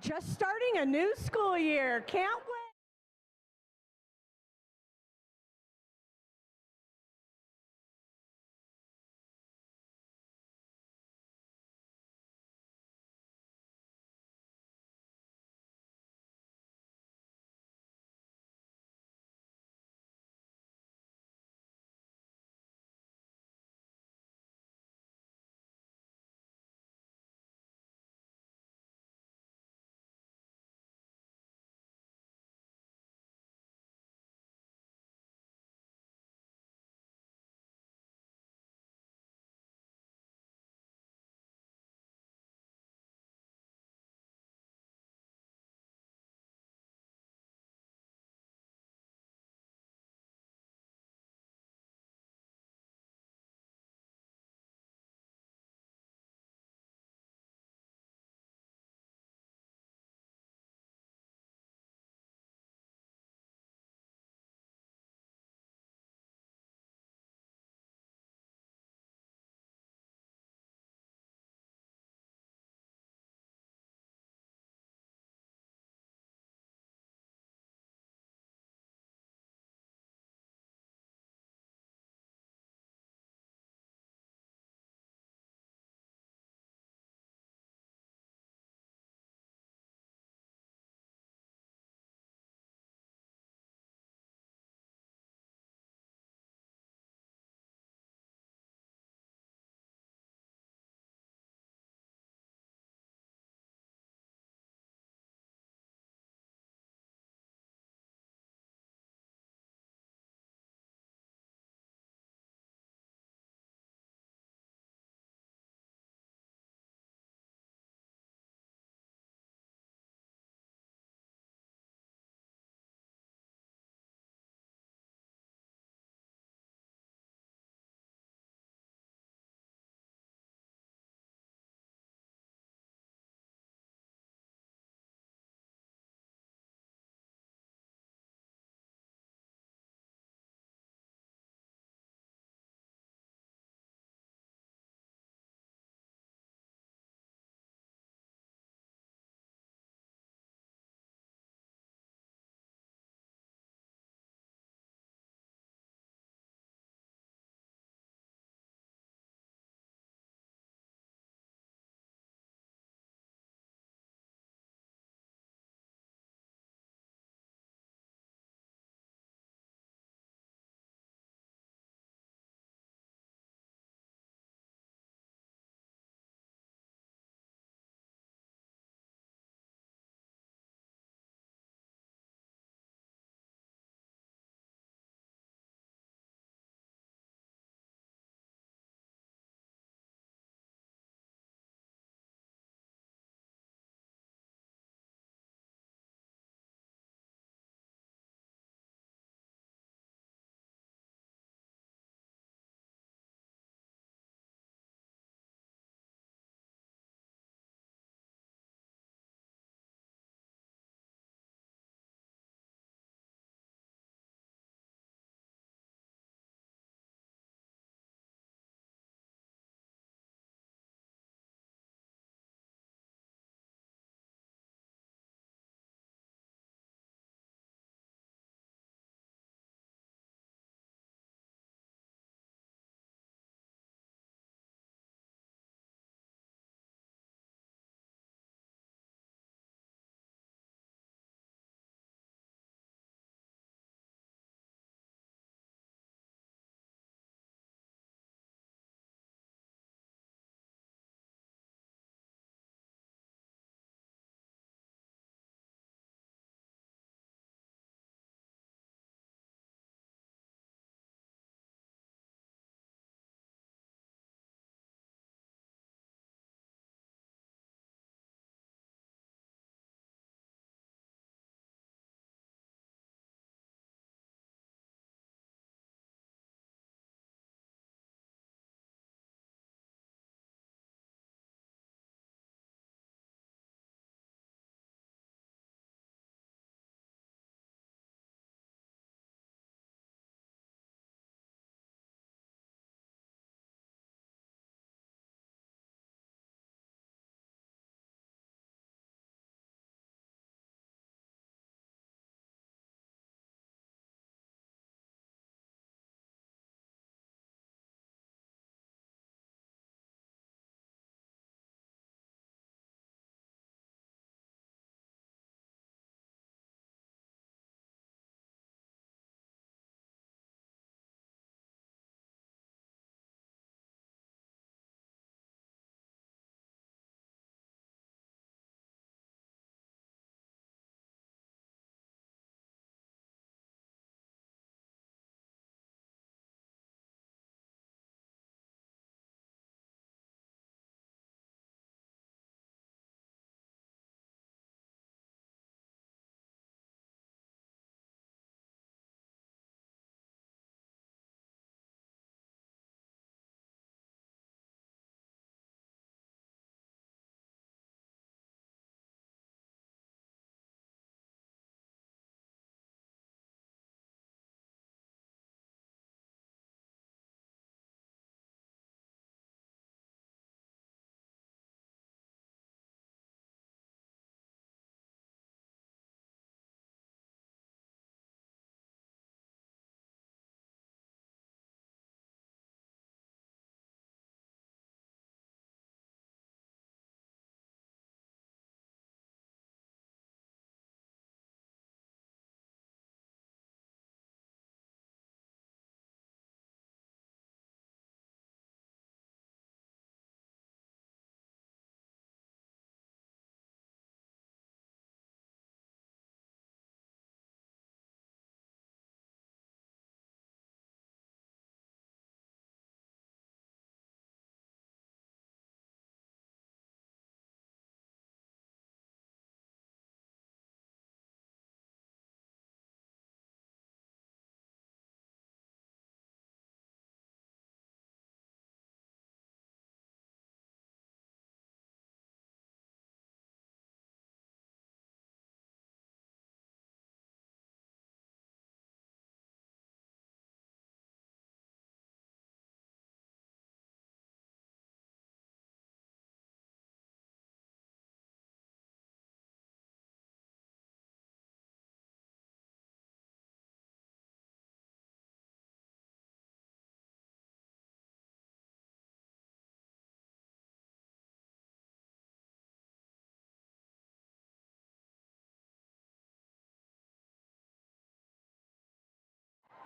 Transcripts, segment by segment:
Just starting a new school year. Can't wait.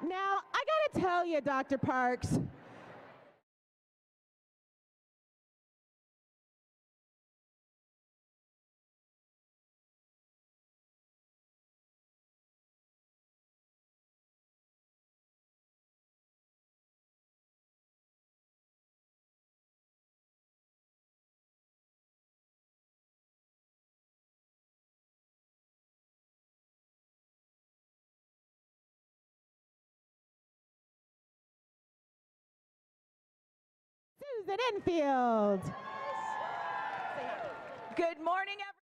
Now, I gotta tell you, Dr. Parks, Susan Enfield. Good morning, everyone.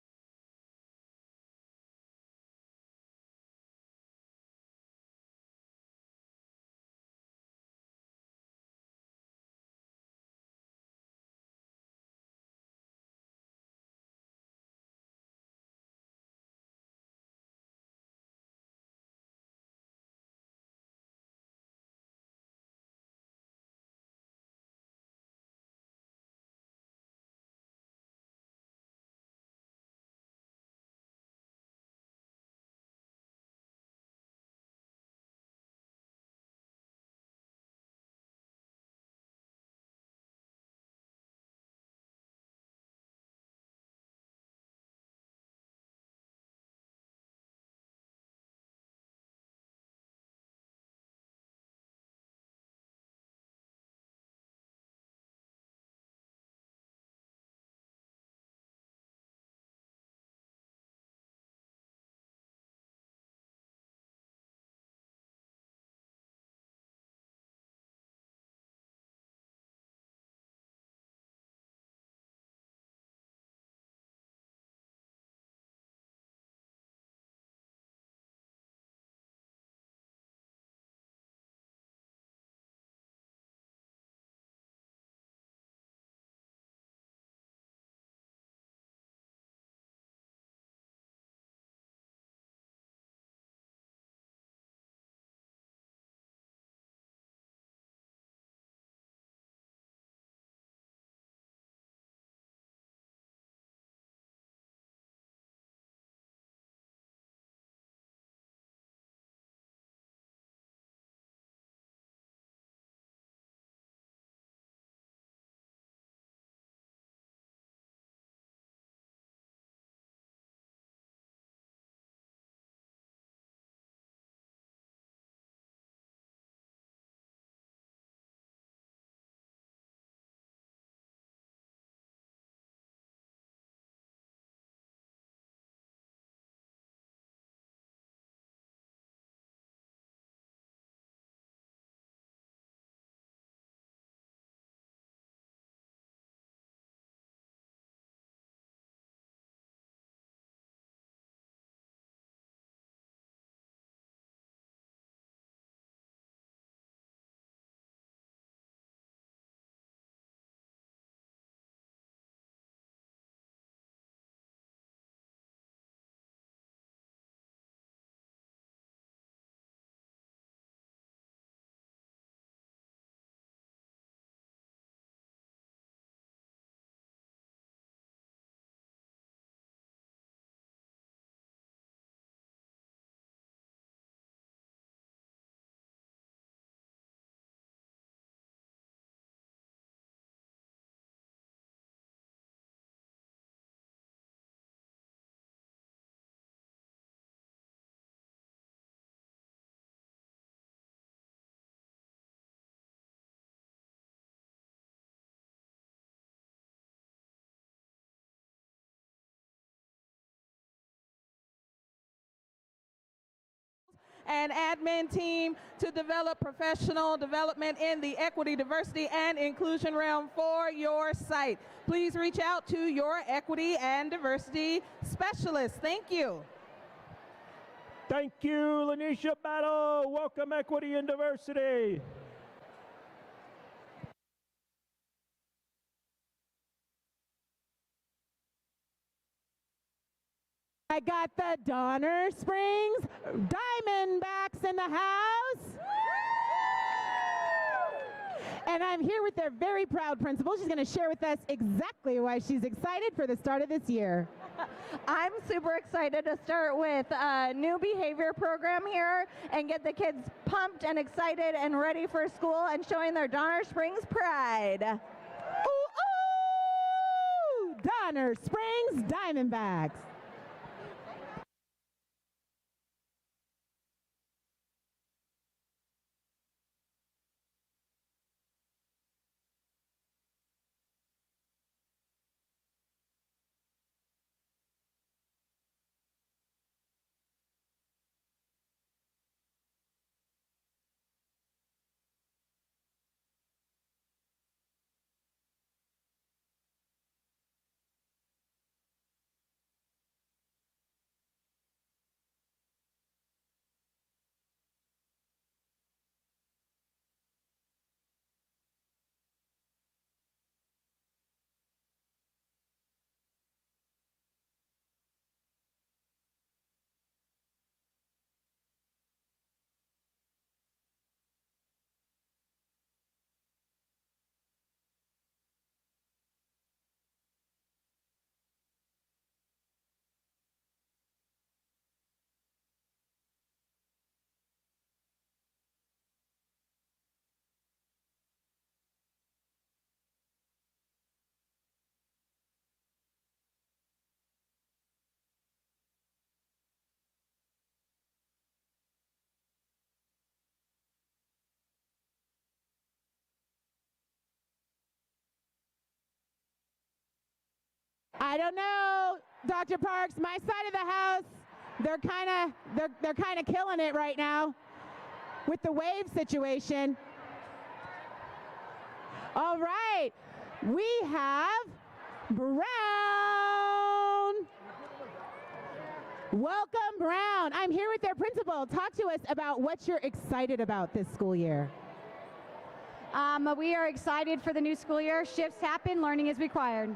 and admin team to develop professional development in the equity, diversity, and inclusion realm for your site. Please reach out to your equity and diversity specialist. Thank you. Thank you, Lanisha Battle. Welcome, Equity and Diversity. I got the Donner Springs Diamondbacks in the house. And I'm here with their very proud principal. She's going to share with us exactly why she's excited for the start of this year. I'm super excited to start with a new behavior program here and get the kids pumped and excited and ready for school and showing their Donner Springs pride. Ooh, ooh! Donner Springs Diamondbacks. I don't know, Dr. Parks. My side of the house, they're kind of killing it right now with the wave situation. All right, we have Brown. Welcome, Brown. I'm here with their principal. Talk to us about what you're excited about this school year. We are excited for the new school year. Shifts happen, learning is required.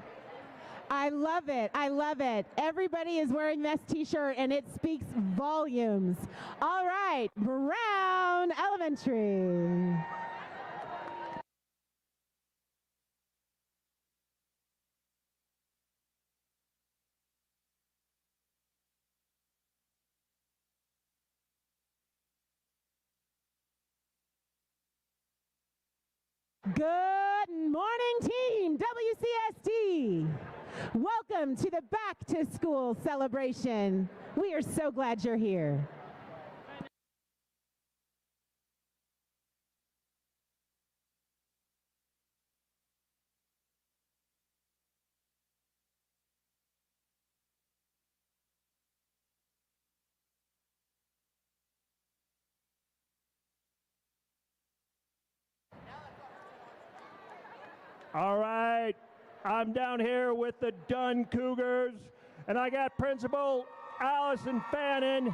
I love it. I love it. Everybody is wearing this t-shirt and it speaks volumes. All right, Brown Elementary. Good morning, team WCSD. Welcome to the Back to School celebration. We are so glad you're here. All right, I'm down here with the Dunn Cougars, and I got Principal Allison Fannin.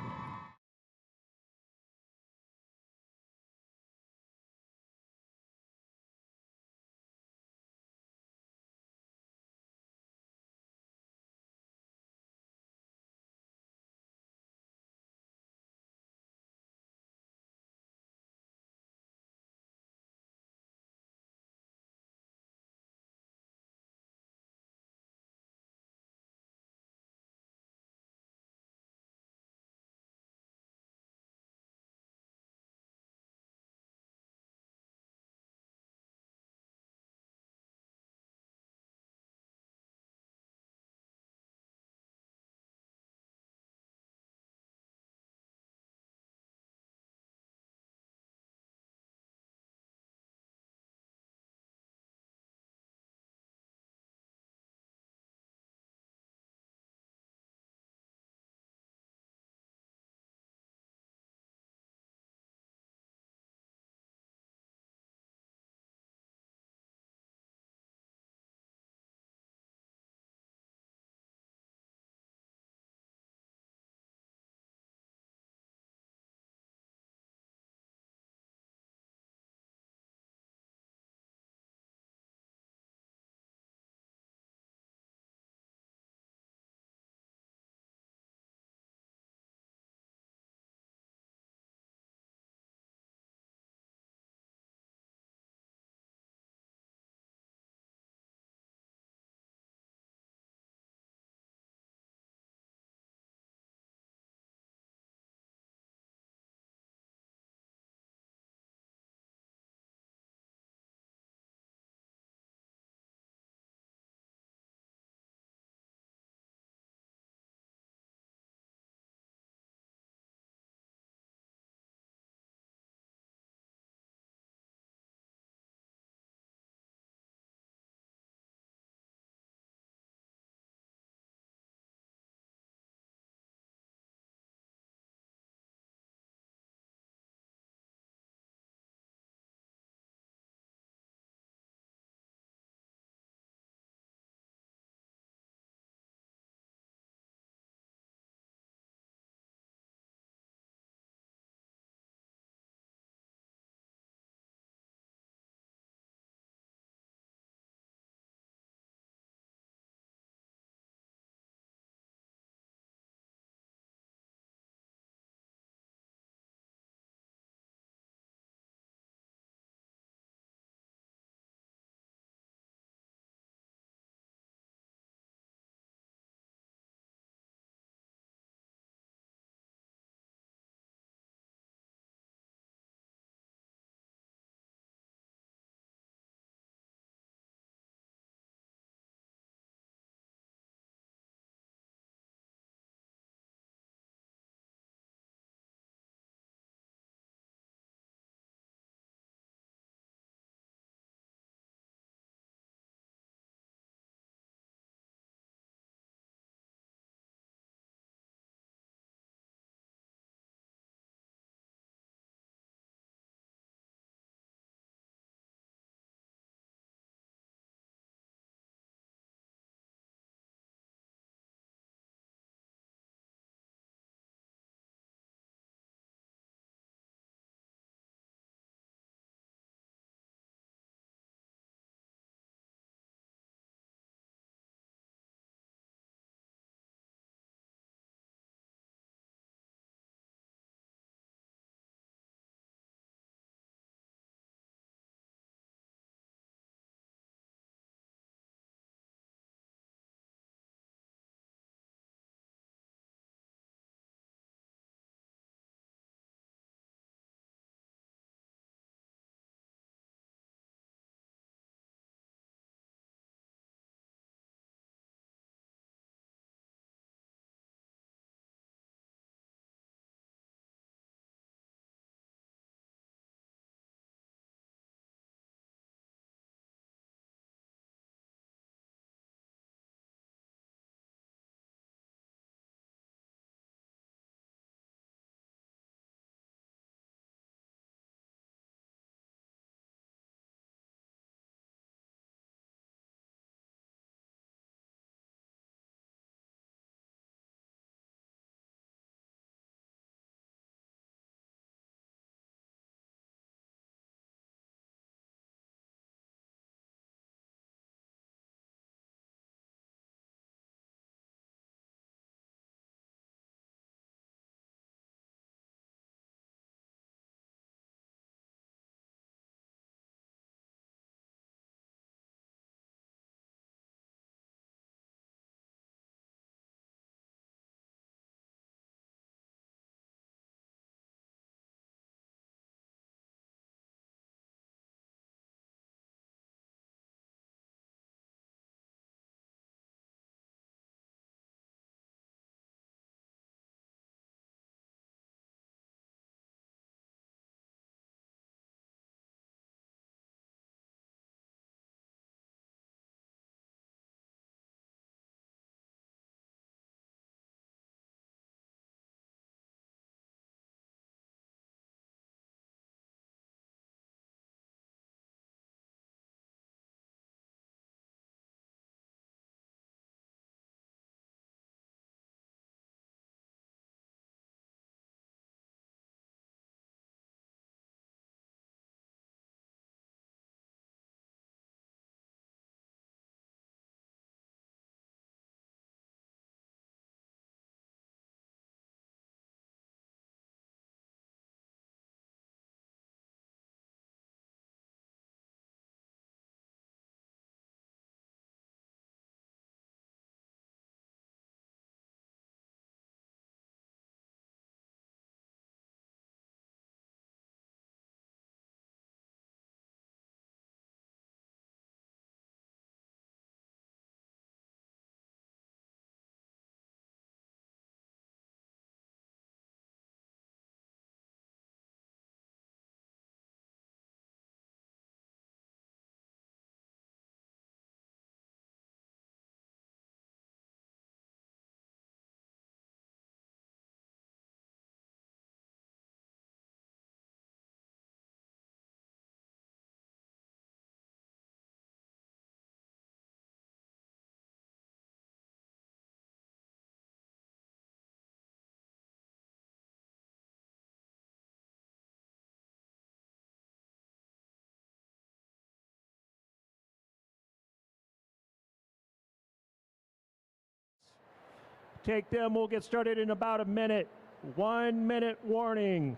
take them. We'll get started in about a minute. 1 minute warning.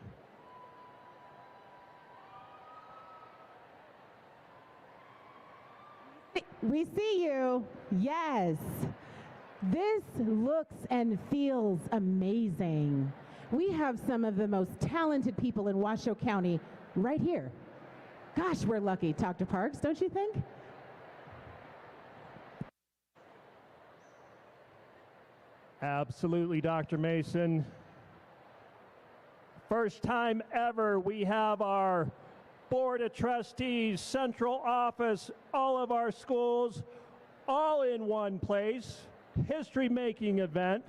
We see you. Yes. This looks and feels amazing. We have some of the most talented people in Washoe County right here. Gosh, we're lucky, Dr. Parks, don't you think? Absolutely, Dr. Mason. First time ever we have our Board of Trustees, central office, all of our schools, all in one place. History-making event.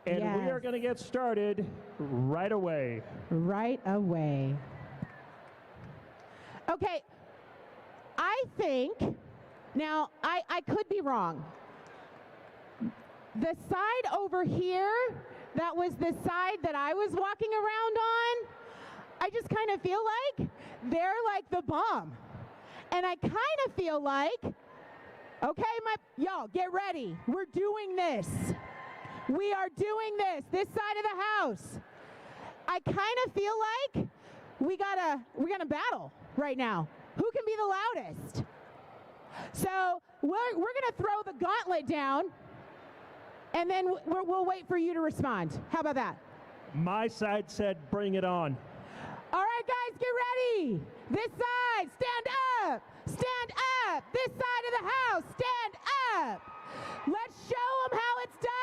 And yes. We are going to get started right away. Right away. Okay, I think, now I could be wrong. The side over here, that was the side that I was walking around on, I just kind of feel like they're like the bomb. And I kind of feel like, okay, y'all, get ready. We're doing this. We are doing this side of the house. I kind of feel like we're gonna battle right now. Who can be the loudest? So we're gonna throw the gauntlet down, and then we'll wait for you to respond. How about that? My side said, bring it on. All right, guys, get ready. This side, stand up. Stand up. This side of the house, stand up. Let's show them how it's done.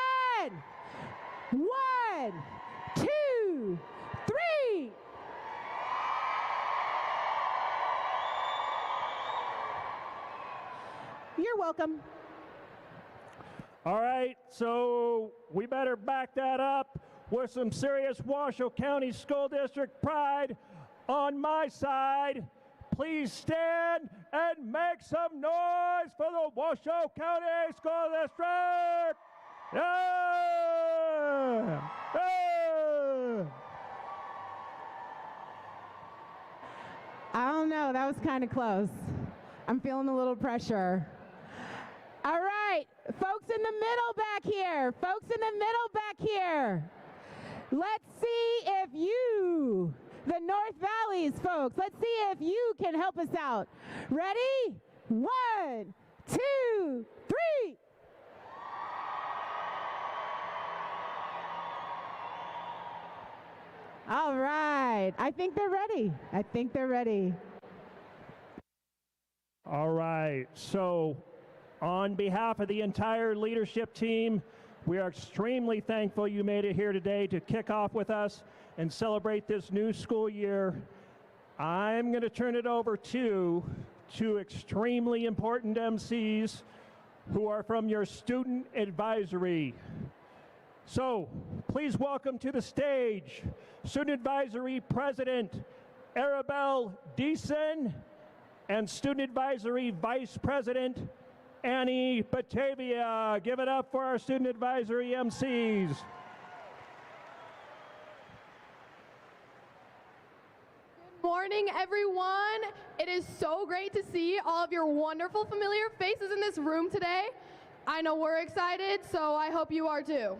1, 2, 3. You're welcome. All right, so we better back that up with some serious Washoe County School District pride. On my side, please stand and make some noise for the Washoe County School District. Yeah! Yeah! I don't know, that was kind of close. I'm feeling a little pressure. All right, folks in the middle back here, let's see if you, the North Valleys folks, let's see if you can help us out. Ready? 1, 2, 3. All right, I think they're ready. All right, so on behalf of the entire leadership team, we are extremely thankful you made it here today to kick off with us and celebrate this new school year. I'm going to turn it over to two extremely important MCs who are from your student advisory. So please welcome to the stage Student Advisory President Arabelle Deason and Student Advisory Vice President Annie Batavia. Give it up for our Student Advisory MCs. Good morning, everyone. It is so great to see all of your wonderful, familiar faces in this room today. I know we're excited, so I hope you are too.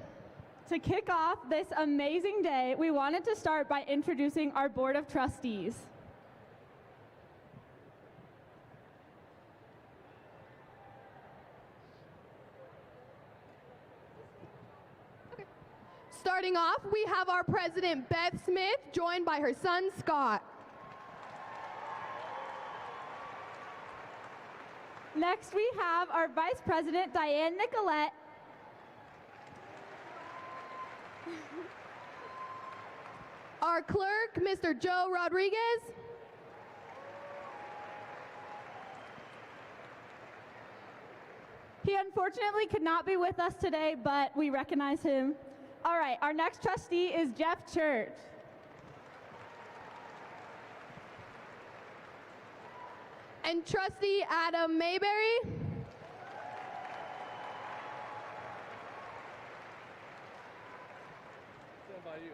To kick off this amazing day, we wanted to start by introducing our Board of Trustees. Starting off, we have our President, Beth Smith, joined by her son, Scott. Next, we have our Vice President, Diane Nicolette. Our clerk, Mr. Joe Rodriguez. He unfortunately could not be with us today, but we recognize him. All right, our next trustee is Jeff Church. And Trustee Adam Mayberry.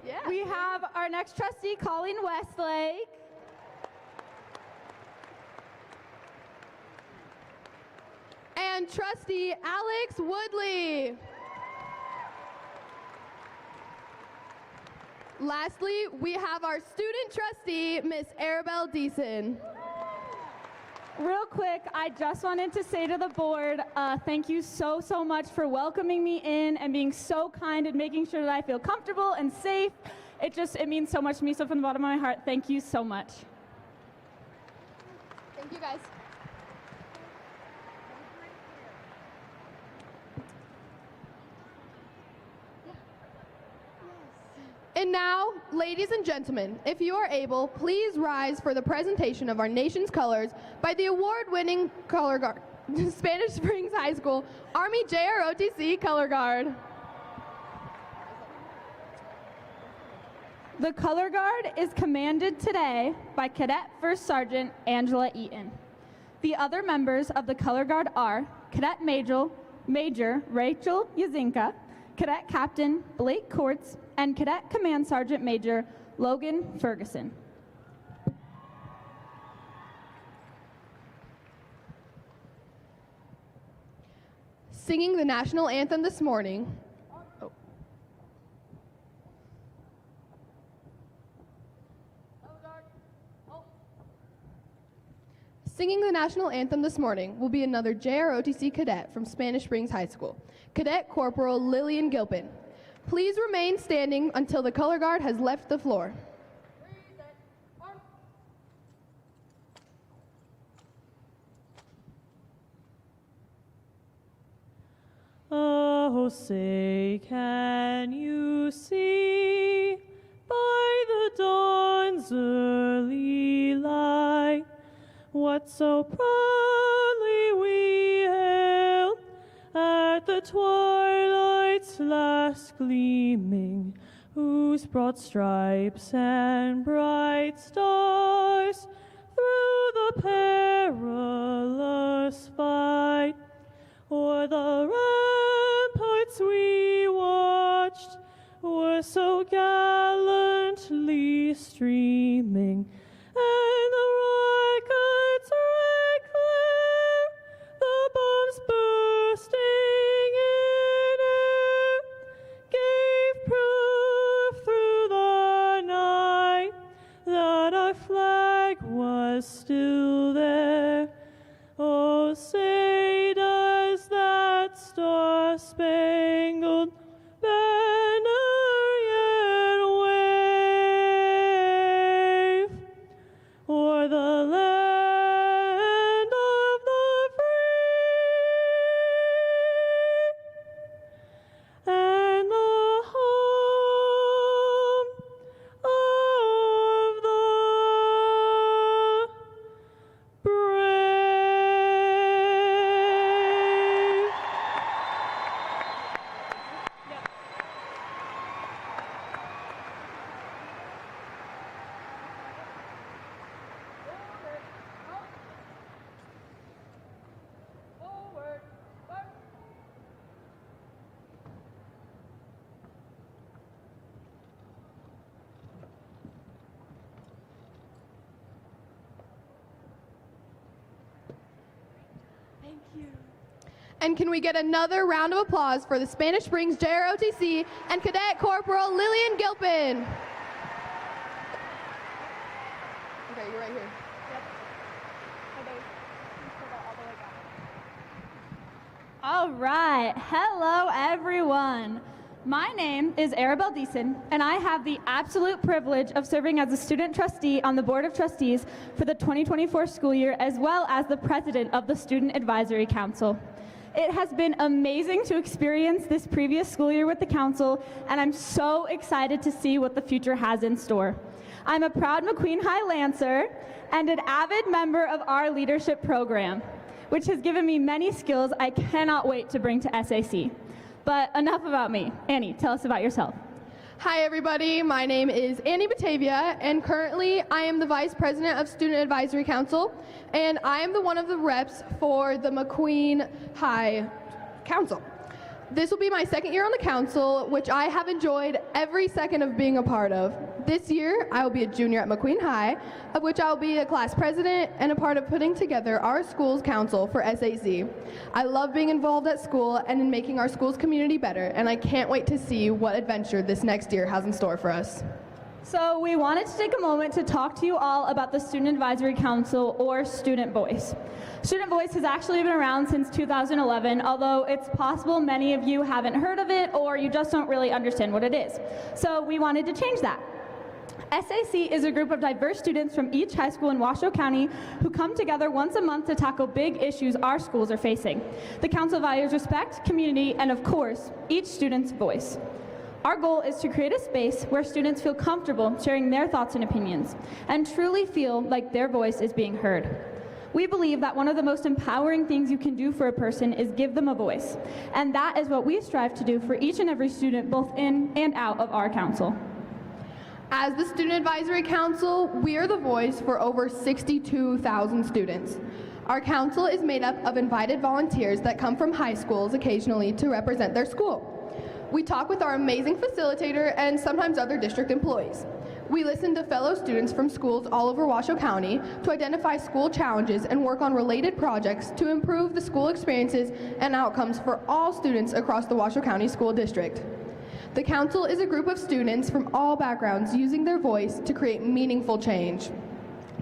Yeah. We have our next trustee, Colleen Westlake. And Trustee Alex Woodley. Lastly, we have our student trustee, Miss Arabelle Deason. Real quick, I just wanted to say to the board, thank you so much for welcoming me in and being so kind and making sure that I feel comfortable and safe. It means so much to me, so from the bottom of my heart, thank you so much. Thank you, guys. And now, ladies and gentlemen, if you are able, please rise for the presentation of our nation's colors by the award-winning Color Guard, Spanish Springs High School Army JROTC Color Guard. The Color Guard is commanded today by Cadet First Sergeant Angela Eaton. The other members of the Color Guard are Cadet Major Rachel Yazinka, Cadet Captain Blake Courts, and Cadet Command Sergeant Major Logan Ferguson. Singing the national anthem this morning. Singing the national anthem this morning will be another JROTC cadet from Spanish Springs High School, Cadet Corporal Lillian Gilpin. Please remain standing until the color guard has left the floor. Oh, say, can you see by the dawn's early light what so proudly we hailed at the twilight's last gleaming, whose broad stripes and bright stars through the perilous fight o'er the ramparts we watched were so gallantly streaming, and the rockets red glare, the bombs bursting in air, gave proof through the night that our flag was still there. Oh, say does that star-spangled banner yet wave o'er the land of the free and the home of the brave? And can we get another round of applause for the Spanish Springs JROTC and Cadet Corporal Lillian Gilpin? Okay, you're right here. All right, hello everyone. My name is Arabelle Deason, and I have the absolute privilege of serving as a student trustee on the Board of Trustees for the 2024 school year, as well as the president of the Student Advisory Council. It has been amazing to experience this previous school year with the council, and I'm so excited to see what the future has in store. I'm a proud McQueen High Lancer and an avid member of our leadership program, which has given me many skills I cannot wait to bring to SAC. But enough about me. Annie, tell us about yourself. Hi everybody, my name is Annie Batavia, and currently I am the Vice President of Student Advisory Council, and I am one of the reps for the McQueen High Council. This will be my second year on the council, which I have enjoyed every second of being a part of. This year, I will be a junior at McQueen High, of which I will be a class president and a part of putting together our school's council for SAC. I love being involved at school and in making our school's community better, and I can't wait to see what adventure this next year has in store for us. So we wanted to take a moment to talk to you all about the Student Advisory Council, or Student Voice. Student Voice has actually been around since 2011, although it's possible many of you haven't heard of it or you just don't really understand what it is. So we wanted to change that. SAC is a group of diverse students from each high school in Washoe County who come together once a month to tackle big issues our schools are facing. The council values respect, community, and of course, each student's voice. Our goal is to create a space where students feel comfortable sharing their thoughts and opinions and truly feel like their voice is being heard. We believe that one of the most empowering things you can do for a person is give them a voice, and that is what we strive to do for each and every student both in and out of our council. As the Student Advisory Council, we are the voice for over 62,000 students. Our council is made up of invited volunteers that come from high schools occasionally to represent their school. We talk with our amazing facilitator and sometimes other district employees. We listen to fellow students from schools all over Washoe County to identify school challenges and work on related projects to improve the school experiences and outcomes for all students across the Washoe County School District. The council is a group of students from all backgrounds using their voice to create meaningful change.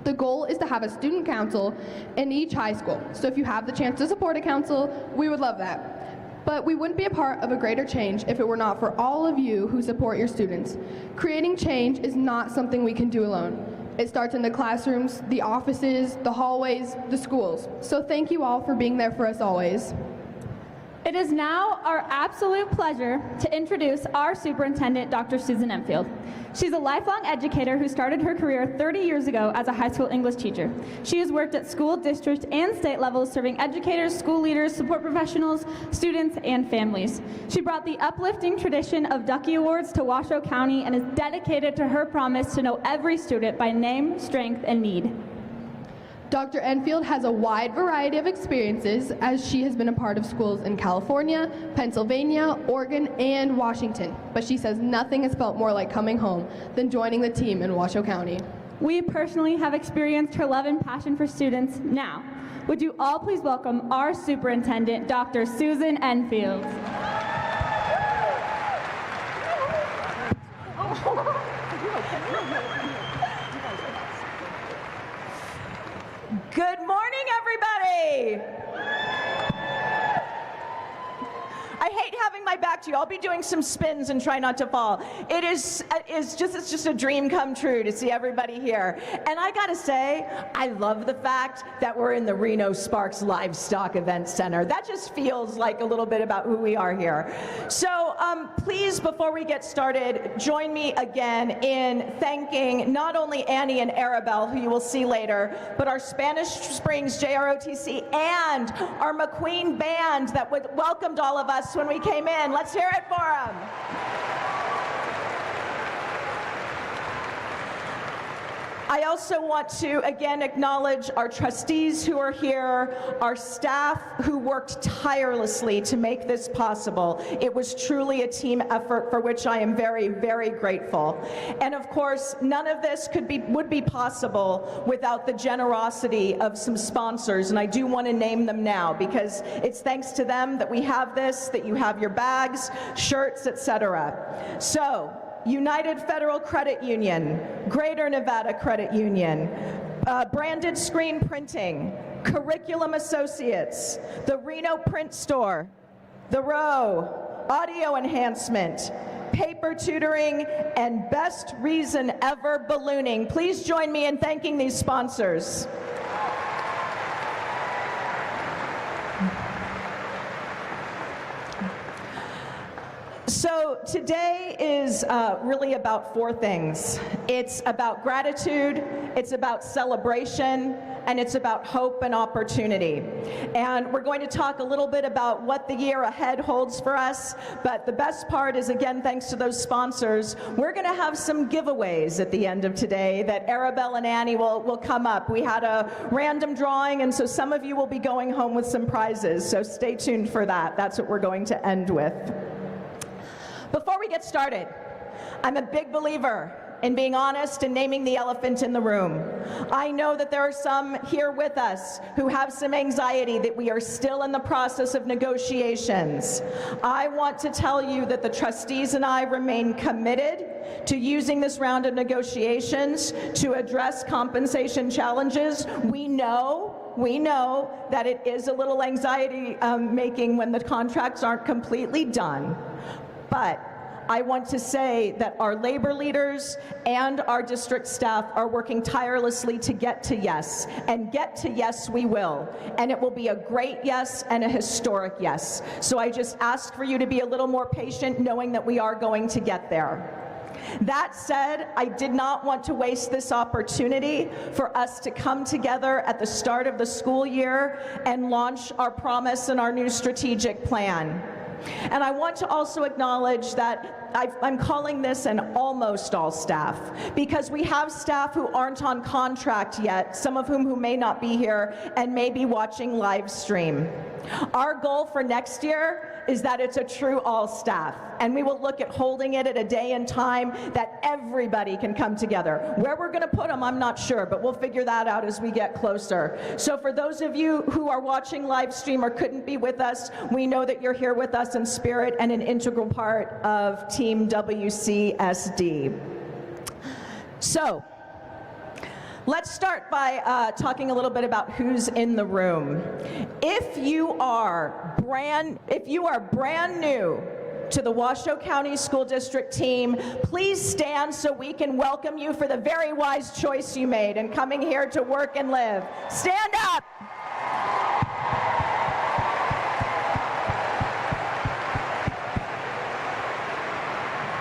The goal is to have a student council in each high school, so if you have the chance to support a council, we would love that. But we wouldn't be a part of a greater change if it were not for all of you who support your students. Creating change is not something we can do alone. It starts in the classrooms, the offices, the hallways, the schools. So thank you all for being there for us always. It is now our absolute pleasure to introduce our superintendent, Dr. Susan Enfield. She's a lifelong educator who started her career 30 years ago as a high school English teacher. She has worked at school, district, and state levels serving educators, school leaders, support professionals, students, and families. She brought the uplifting tradition of Ducky Awards to Washoe County and is dedicated to her promise to know every student by name, strength, and need. Dr. Enfield has a wide variety of experiences as she has been a part of schools in California, Pennsylvania, Oregon, and Washington. But she says nothing has felt more like coming home than joining the team in Washoe County. We personally have experienced her love and passion for students. Now, would you all please welcome our superintendent, Dr. Susan Enfield. Good morning, everybody. I hate having my back to you. I'll be doing some spins and try not to fall. It's just a dream come true to see everybody here. And I gotta say, I love the fact that we're in the Reno Sparks Livestock Event Center. That just feels like a little bit about who we are here. So please, before we get started, join me again in thanking not only Annie and Arabelle, who you will see later, but our Spanish Springs JROTC and our McQueen Band that welcomed all of us when we came in. Let's hear it for them. I also want to again acknowledge our trustees who are here, our staff who worked tirelessly to make this possible. It was truly a team effort for which I am very, very grateful. And of course, none of this would be possible without the generosity of some sponsors, and I do want to name them now because it's thanks to them that we have this, that you have your bags, shirts, etc. So, United Federal Credit Union, Greater Nevada Credit Union, Branded Screen Printing, Curriculum Associates, the Reno Print Store, The Row, Audio Enhancement, Paper Tutoring, and Best Reason Ever Ballooning. Please join me in thanking these sponsors. So today is really about four things. It's about gratitude, it's about celebration, and it's about hope and opportunity. And we're going to talk a little bit about what the year ahead holds for us, but the best part is, again, thanks to those sponsors, we're going to have some giveaways at the end of today that Arabelle and Annie will come up. We had a random drawing, and so some of you will be going home with some prizes, so stay tuned for that. That's what we're going to end with. Before we get started, I'm a big believer in being honest and naming the elephant in the room. I know that there are some here with us who have some anxiety that we are still in the process of negotiations. I want to tell you that the trustees and I remain committed to using this round of negotiations to address compensation challenges. We know that it is a little anxiety making when the contracts aren't completely done, but I want to say that our labor leaders and our district staff are working tirelessly to get to yes, and get to yes we will. And it will be a great yes and a historic yes. So I just ask for you to be a little more patient, knowing that we are going to get there. That said, I did not want to waste this opportunity for us to come together at the start of the school year and launch our promise and our new strategic plan. And I want to also acknowledge that I'm calling this an almost all staff, because we have staff who aren't on contract yet, some of whom who may not be here and may be watching live stream. Our goal for next year is that it's a true all staff, and we will look at holding it at a day and time that everybody can come together. Where we're going to put them, I'm not sure, but we'll figure that out as we get closer. So for those of you who are watching live stream or couldn't be with us, we know that you're here with us in spirit and an integral part of Team WCSD. So let's start by talking a little bit about who's in the room. If you are brand new to the Washoe County School District team, please stand so we can welcome you for the very wise choice you made in coming here to work and live. Stand up.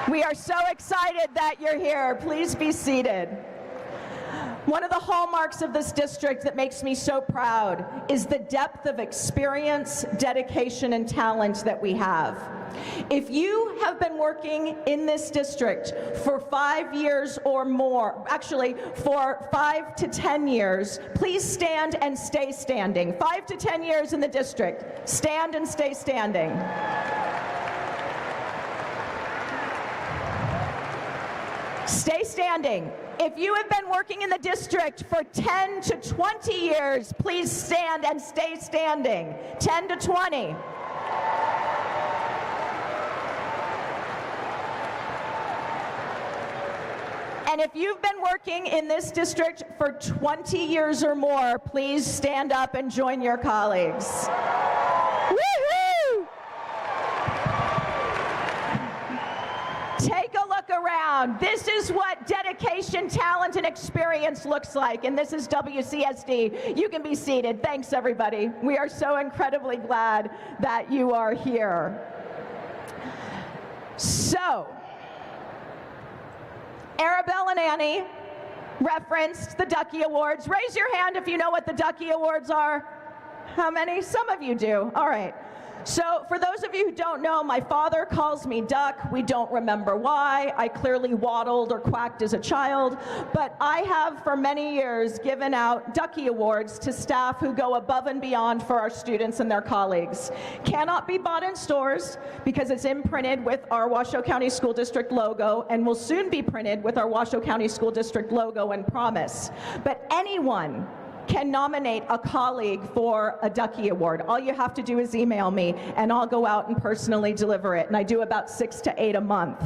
We are so excited that you're here. Please be seated. One of the hallmarks of this district that makes me so proud is the depth of experience, dedication, and talent that we have. If you have been working in this district for 5 years or more, actually for 5 to 10 years, please stand and stay standing. 5 to 10 years in the district, stand and stay standing. Stay standing. If you have been working in the district for 10 to 20 years, please stand and stay standing. 10 to 20. And if you've been working in this district for 20 years or more, please stand up and join your colleagues. Woohoo! Take a look around. This is what dedication, talent, and experience looks like, and this is WCSD. You can be seated. Thanks, everybody. We are so incredibly glad that you are here. So, Arabelle and Annie referenced the Ducky Awards. Raise your hand if you know what the Ducky Awards are. How many? Some of you do. All right. So for those of you who don't know, my father calls me Duck. We don't remember why. I clearly waddled or quacked as a child, but I have for many years given out Ducky Awards to staff who go above and beyond for our students and their colleagues. Cannot be bought in stores because it's imprinted with our Washoe County School District logo and will soon be printed with our Washoe County School District logo and promise. But anyone can nominate a colleague for a Ducky Award. All you have to do is email me and I'll go out and personally deliver it. And I do about 6 to 8 a month.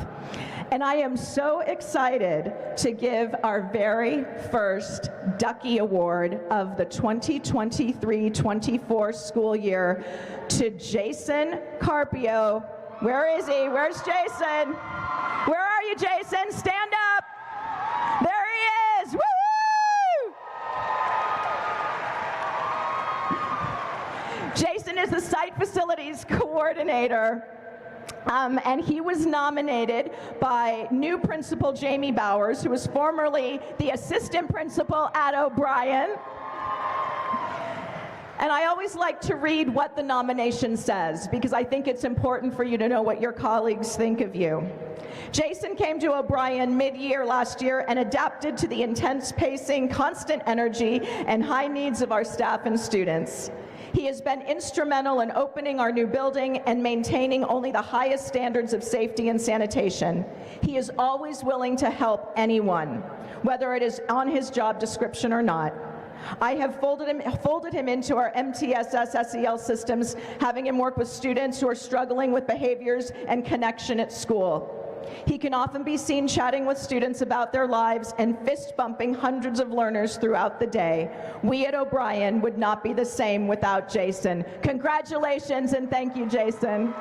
And I am so excited to give our very first Ducky Award of the 2023-24 school year to Jason Carpio. Where is he? Where's Jason? Where are you, Jason? Stand up. There he is. Woo! Jason is the site facilities coordinator, and he was nominated by new principal Jamie Bowers, who was formerly the assistant principal at O'Brien. And I always like to read what the nomination says, because I think it's important for you to know what your colleagues think of you. Jason came to O'Brien mid-year last year and adapted to the intense pacing, constant energy, and high needs of our staff and students. He has been instrumental in opening our new building and maintaining only the highest standards of safety and sanitation. He is always willing to help anyone, whether it is on his job description or not. I have folded him into our MTSS SEL systems, having him work with students who are struggling with behaviors and connection at school. He can often be seen chatting with students about their lives and fist bumping hundreds of learners throughout the day. We at O'Brien would not be the same without Jason. Congratulations and thank you, Jason.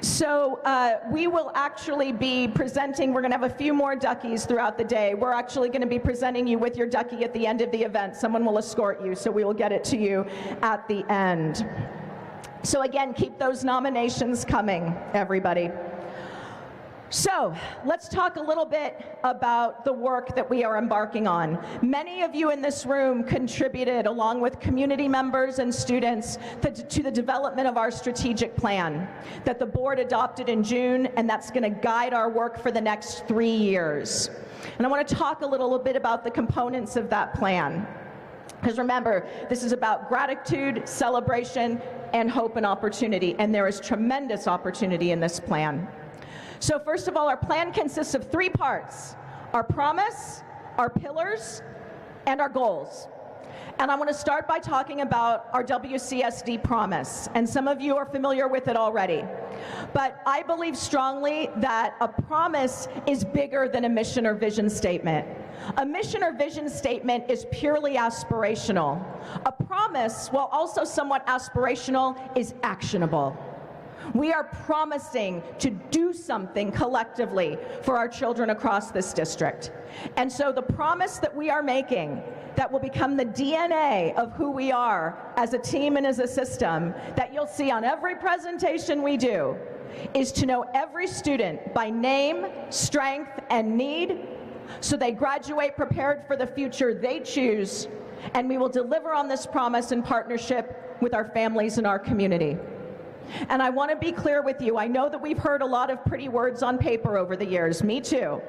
So we will actually be presenting, we're going to have a few more duckies throughout the day. We're actually going to be presenting you with your ducky at the end of the event. Someone will escort you, so we will get it to you at the end. So again, keep those nominations coming, everybody. So let's talk a little bit about the work that we are embarking on. Many of you in this room contributed, along with community members and students, to the development of our strategic plan that the board adopted in June, and that's going to guide our work for the next 3 years. And I want to talk a little bit about the components of that plan. Because remember, this is about gratitude, celebration, and hope and opportunity, and there is tremendous opportunity in this plan. So first of all, our plan consists of 3 parts: our promise, our pillars, and our goals. And I want to start by talking about our WCSD promise. And some of you are familiar with it already. But I believe strongly that a promise is bigger than a mission or vision statement. A mission or vision statement is purely aspirational. A promise, while also somewhat aspirational, is actionable. We are promising to do something collectively for our children across this district. And so the promise that we are making, that will become the DNA of who we are as a team and as a system, that you'll see on every presentation we do, is to know every student by name, strength, and need, so they graduate prepared for the future they choose, and we will deliver on this promise in partnership with our families and our community. And I want to be clear with you. I know that we've heard a lot of pretty words on paper over the years. Me too.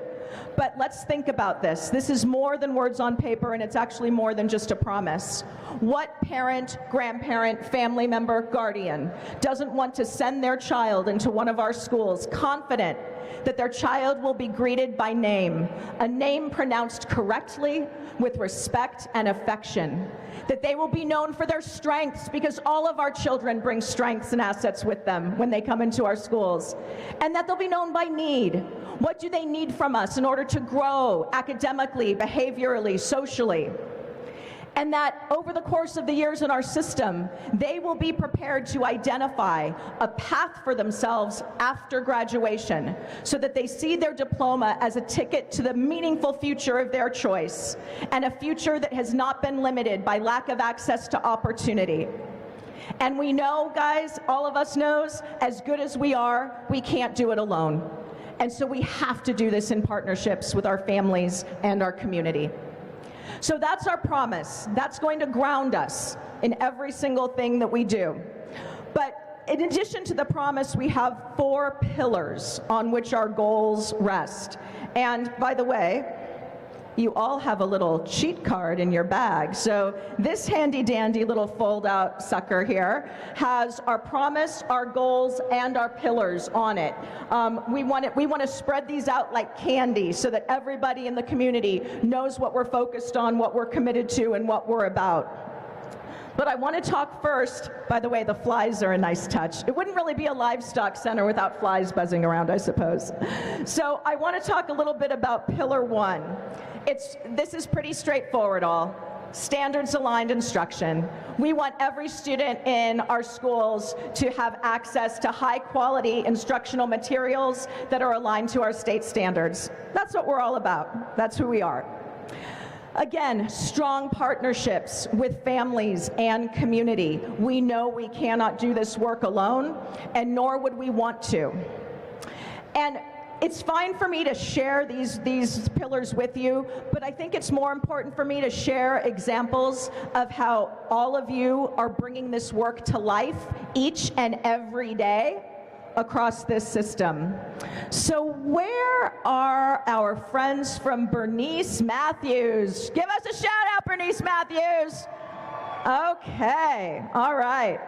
But let's think about this. This is more than words on paper, and it's actually more than just a promise. What parent, grandparent, family member, guardian doesn't want to send their child into one of our schools confident that their child will be greeted by name, a name pronounced correctly with respect and affection, that they will be known for their strengths, because all of our children bring strengths and assets with them when they come into our schools, and that they'll be known by need. What do they need from us in order to grow academically, behaviorally, socially? And that over the course of the years in our system, they will be prepared to identify a path for themselves after graduation, so that they see their diploma as a ticket to the meaningful future of their choice, and a future that has not been limited by lack of access to opportunity. And we know, guys, all of us knows, as good as we are, we can't do it alone. And so we have to do this in partnerships with our families and our community. So that's our promise. That's going to ground us in every single thing that we do. But in addition to the promise, we have 4 pillars on which our goals rest. And by the way, you all have a little cheat card in your bag. So this handy dandy little fold out sucker here has our promise, our goals, and our pillars on it. We want to spread these out like candy so that everybody in the community knows what we're focused on, what we're committed to, and what we're about. But I want to talk first, by the way, the flies are a nice touch. It wouldn't really be a livestock center without flies buzzing around, I suppose. So I want to talk a little bit about Pillar 1. This is pretty straightforward all. Standards aligned instruction. We want every student in our schools to have access to high quality instructional materials that are aligned to our state standards. That's what we're all about. That's who we are. Again, strong partnerships with families and community. We know we cannot do this work alone, and nor would we want to. And it's fine for me to share these pillars with you, but I think it's more important for me to share examples of how all of you are bringing this work to life each and every day across this system. So where are our friends from Bernice Matthews? Give us a shout out, Bernice Matthews. Okay, all right.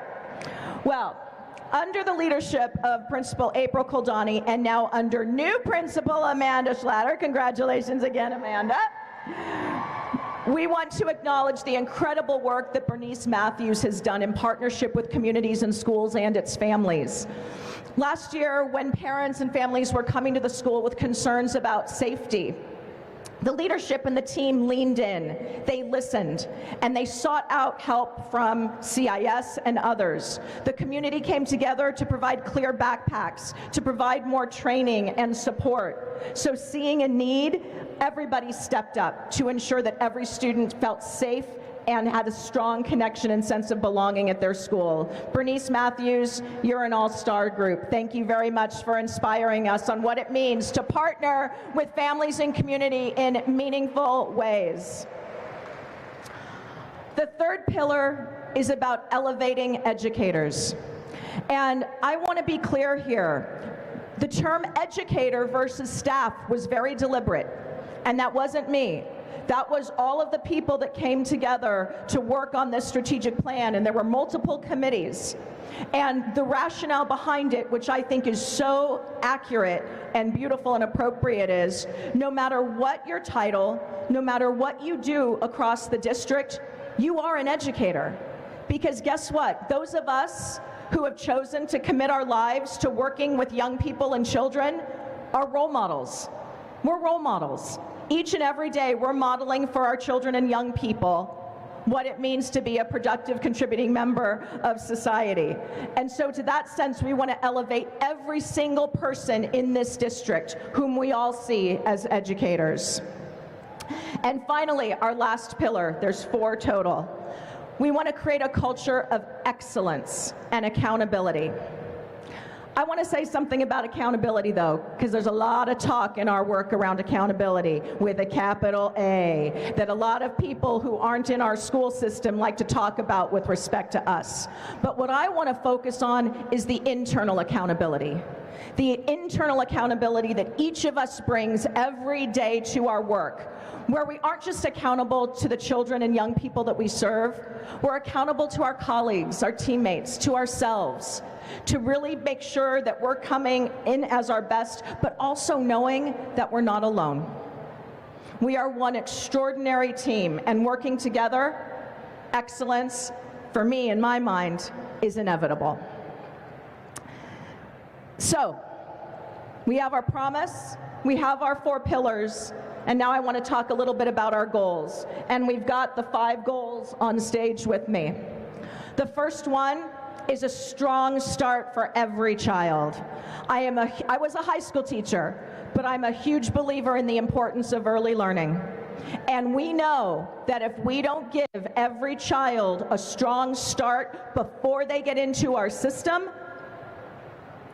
Well, under the leadership of Principal April Koldani and now under new Principal Amanda Schlatter, congratulations again, Amanda. We want to acknowledge the incredible work that Bernice Matthews has done in partnership with communities and schools and its families. Last year, when parents and families were coming to the school with concerns about safety, the leadership and the team leaned in, they listened, and they sought out help from CIS and others. The community came together to provide clear backpacks, to provide more training and support. So seeing a need, everybody stepped up to ensure that every student felt safe and had a strong connection and sense of belonging at their school. Bernice Matthews, you're an all-star group. Thank you very much for inspiring us on what it means to partner with families and community in meaningful ways. The third pillar is about elevating educators. And I want to be clear here. The term educator versus staff was very deliberate, and that wasn't me. That was all of the people that came together to work on this strategic plan, and there were multiple committees. And the rationale behind it, which I think is so accurate and beautiful and appropriate, is no matter what your title, no matter what you do across the district, you are an educator. Because guess what? Those of us who have chosen to commit our lives to working with young people and children are role models. We're role models. Each and every day, we're modeling for our children and young people what it means to be a productive, contributing member of society. And so to that sense, we want to elevate every single person in this district whom we all see as educators. And finally, our last pillar, there's 4 total. We want to create a culture of excellence and accountability. I want to say something about accountability, though, because there's a lot of talk in our work around accountability with a capital A that a lot of people who aren't in our school system like to talk about with respect to us. But what I want to focus on is the internal accountability. The internal accountability that each of us brings every day to our work, where we aren't just accountable to the children and young people that we serve, we're accountable to our colleagues, our teammates, to ourselves, to really make sure that we're coming in as our best, but also knowing that we're not alone. We are one extraordinary team, and working together, excellence, for me, in my mind, is inevitable. So, we have our promise, we have our 4 pillars, and now I want to talk a little bit about our goals. And we've got the 5 goals on stage with me. The first one is a strong start for every child. I was a high school teacher, but I'm a huge believer in the importance of early learning. And we know that if we don't give every child a strong start before they get into our system,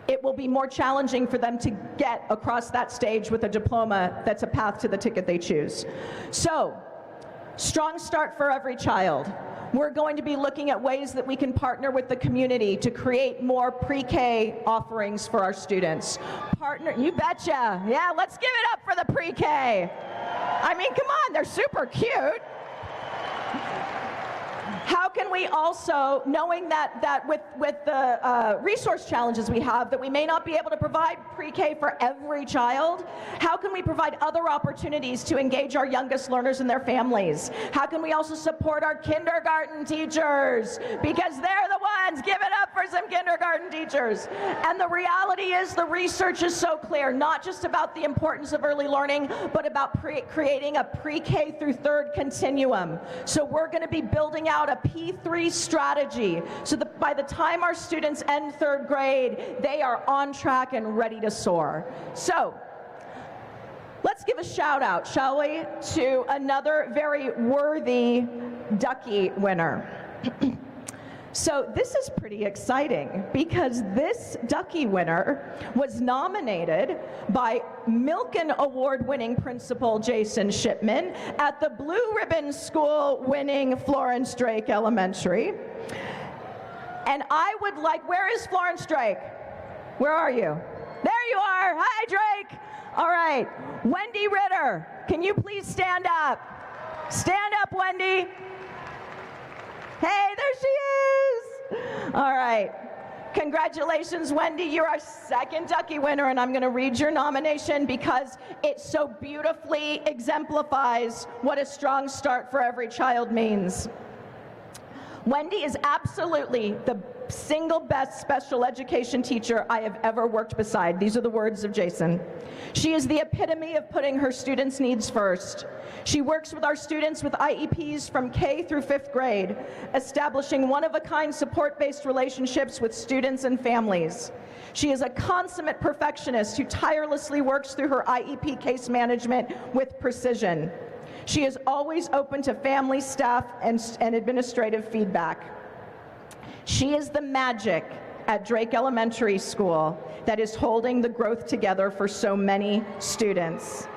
it will be more challenging for them to get across that stage with a diploma that's a path to the ticket they choose. So, strong start for every child. We're going to be looking at ways that we can partner with the community to create more pre-K offerings for our students. You betcha. Yeah, let's give it up for the pre-K. I mean, come on, they're super cute. How can we also, knowing that with the resource challenges we have, that we may not be able to provide pre-K for every child, how can we provide other opportunities to engage our youngest learners and their families? How can we also support our kindergarten teachers? Because they're the ones. Give it up for some kindergarten teachers. And the reality is the research is so clear, not just about the importance of early learning, but about creating a pre-K through 3rd continuum. So we're going to be building out a P3 strategy so that by the time our students end 3rd grade, they are on track and ready to soar. So let's give a shout out, shall we, to another very worthy Ducky winner. So this is pretty exciting because this Ducky winner was nominated by Milken Award-winning Principal Jason Shipman at the Blue Ribbon School winning Florence Drake Elementary. And I would like, where is Florence Drake? Where are you? There you are. Hi, Drake. All right. Wendy Ritter, can you please stand up? Stand up, Wendy. Hey, there she is. All right. Congratulations, Wendy. You're our second Ducky winner, and I'm going to read your nomination because it so beautifully exemplifies what a strong start for every child means. Wendy is absolutely the single best special education teacher I have ever worked beside. These are the words of Jason. She is the epitome of putting her students' needs first. She works with our students with IEPs from K through 5th grade, establishing one-of-a-kind support-based relationships with students and families. She is a consummate perfectionist who tirelessly works through her IEP case management with precision. She is always open to family, staff, and administrative feedback. She is the magic at Drake Elementary School that is holding the growth together for so many students.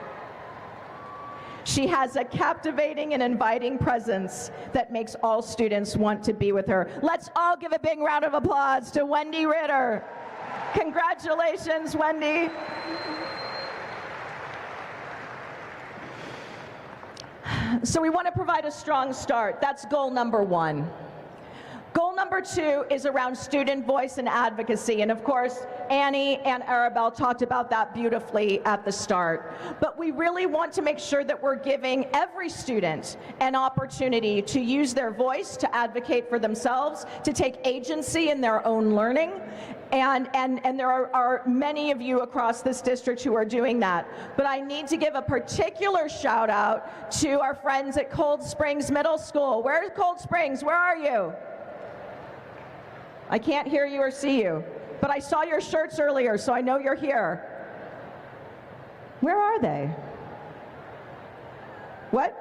She has a captivating and inviting presence that makes all students want to be with her. Let's all give a big round of applause to Wendy Ritter. Congratulations, Wendy. So we want to provide a strong start. That's goal number 1. Goal number 2 is around student voice and advocacy. And of course, Annie and Arabelle talked about that beautifully at the start. But we really want to make sure that we're giving every student an opportunity to use their voice, to advocate for themselves, to take agency in their own learning. And there are many of you across this district who are doing that. But I need to give a particular shout out to our friends at Cold Springs Middle School. Where's Cold Springs? Where are you? I can't hear you or see you, but I saw your shirts earlier, so I know you're here. Where are they? What?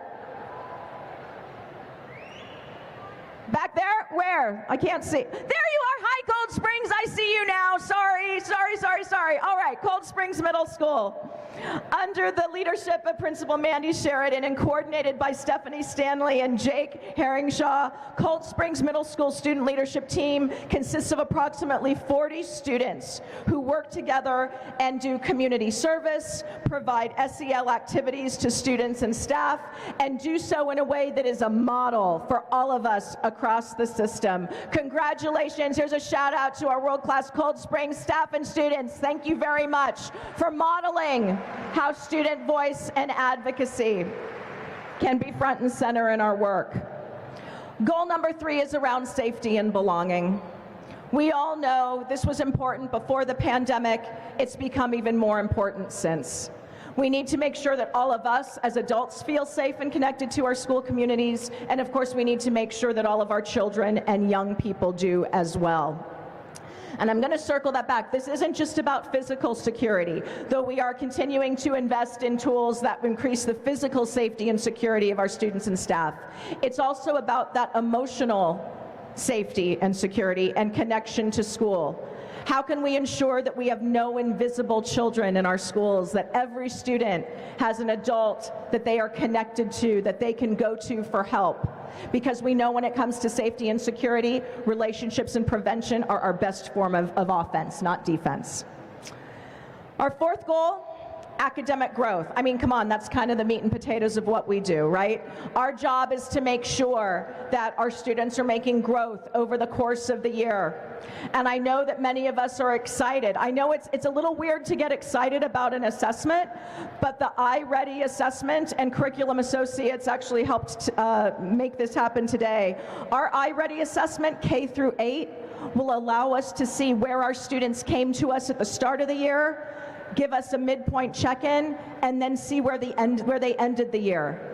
Back there? Where? I can't see. There you are. Hi, Cold Springs. I see you now. Sorry. All right, Cold Springs Middle School. Under the leadership of Principal Mandy Sheridan and coordinated by Stephanie Stanley and Jake Herringshaw, Cold Springs Middle School student leadership team consists of approximately 40 students who work together and do community service, provide SEL activities to students and staff, and do so in a way that is a model for all of us across the system. Congratulations. Here's a shout out to our world-class Cold Springs staff and students. Thank you very much for modeling how student voice and advocacy can be front and center in our work. Goal number 3 is around safety and belonging. We all know this was important before the pandemic. It's become even more important since. We need to make sure that all of us as adults feel safe and connected to our school communities, and of course we need to make sure that all of our children and young people do as well. And I'm going to circle that back. This isn't just about physical security, though we are continuing to invest in tools that increase the physical safety and security of our students and staff. It's also about that emotional safety and security and connection to school. How can we ensure that we have no invisible children in our schools, that every student has an adult that they are connected to, that they can go to for help? Because we know when it comes to safety and security, relationships and prevention are our best form of offense, not defense. Our 4th goal, academic growth. I mean, come on, that's kind of the meat and potatoes of what we do, right? Our job is to make sure that our students are making growth over the course of the year. And I know that many of us are excited. I know it's a little weird to get excited about an assessment, but the iReady assessment and Curriculum Associates actually helped make this happen today. Our iReady assessment, K through 8, will allow us to see where our students came to us at the start of the year, give us a midpoint check-in, and then see where they ended the year.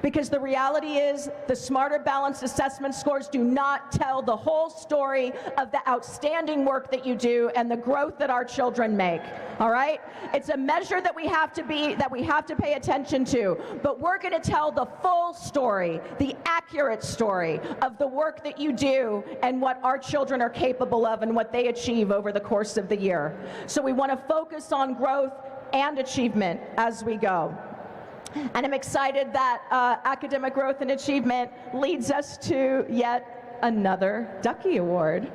Because the reality is the Smarter Balanced assessment scores do not tell the whole story of the outstanding work that you do and the growth that our children make. All right? It's a measure that we have to pay attention to, but we're going to tell the full story, the accurate story of the work that you do and what our children are capable of and what they achieve over the course of the year. So we want to focus on growth and achievement as we go. And I'm excited that academic growth and achievement leads us to yet another Ducky Award.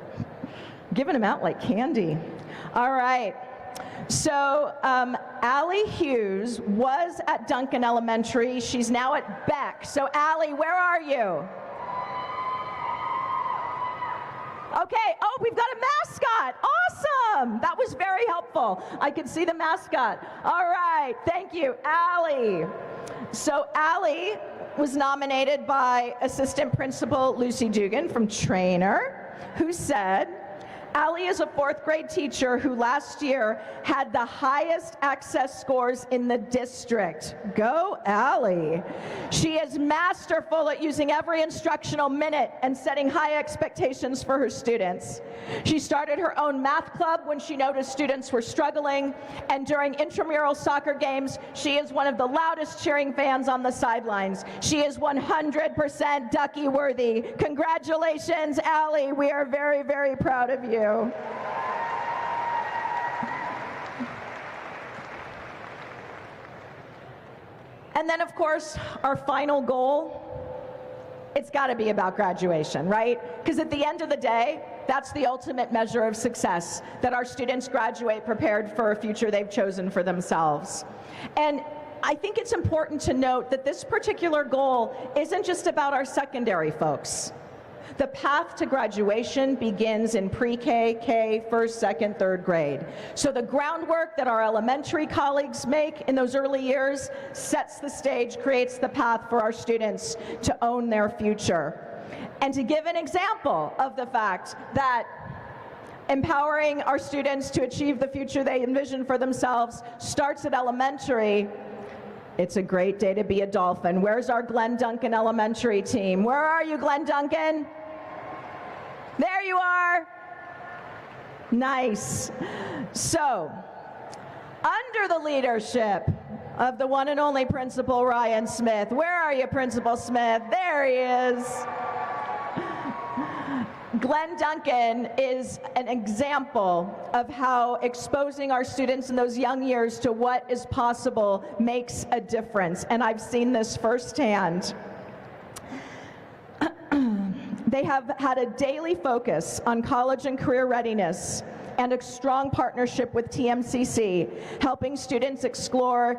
Giving them out like candy. All right. So Allie Hughes was at Duncan Elementary. She's now at Beck. So Allie, where are you? Okay, oh, we've got a mascot. Awesome. That was very helpful. I could see the mascot. All right, thank you, Allie. So Allie was nominated by Assistant Principal Lucy Dugan from Trainer, who said, Allie is a 4th grade teacher who last year had the highest access scores in the district. Go Allie. She is masterful at using every instructional minute and setting high expectations for her students. She started her own math club when she noticed students were struggling, and during intramural soccer games, she is one of the loudest cheering fans on the sidelines. She is 100% Ducky worthy. Congratulations, Allie. We are very, very proud of you. And then, of course, our final goal, it's got to be about graduation, right? Because at the end of the day, that's the ultimate measure of success, that our students graduate prepared for a future they've chosen for themselves. And I think it's important to note that this particular goal isn't just about our secondary folks. The path to graduation begins in pre-K, K, 1st, 2nd, 3rd grade. So the groundwork that our elementary colleagues make in those early years sets the stage, creates the path for our students to own their future. And to give an example of the fact that empowering our students to achieve the future they envision for themselves starts at elementary, it's a great day to be a Dolphin. Where's our Glen Duncan Elementary team? Where are you, Glen Duncan? There you are. Nice. So, under the leadership of the one and only Principal Ryan Smith. Where are you, Principal Smith? There he is. Glen Duncan is an example of how exposing our students in those young years to what is possible makes a difference, and I've seen this firsthand. They have had a daily focus on college and career readiness and a strong partnership with TMCC, helping students explore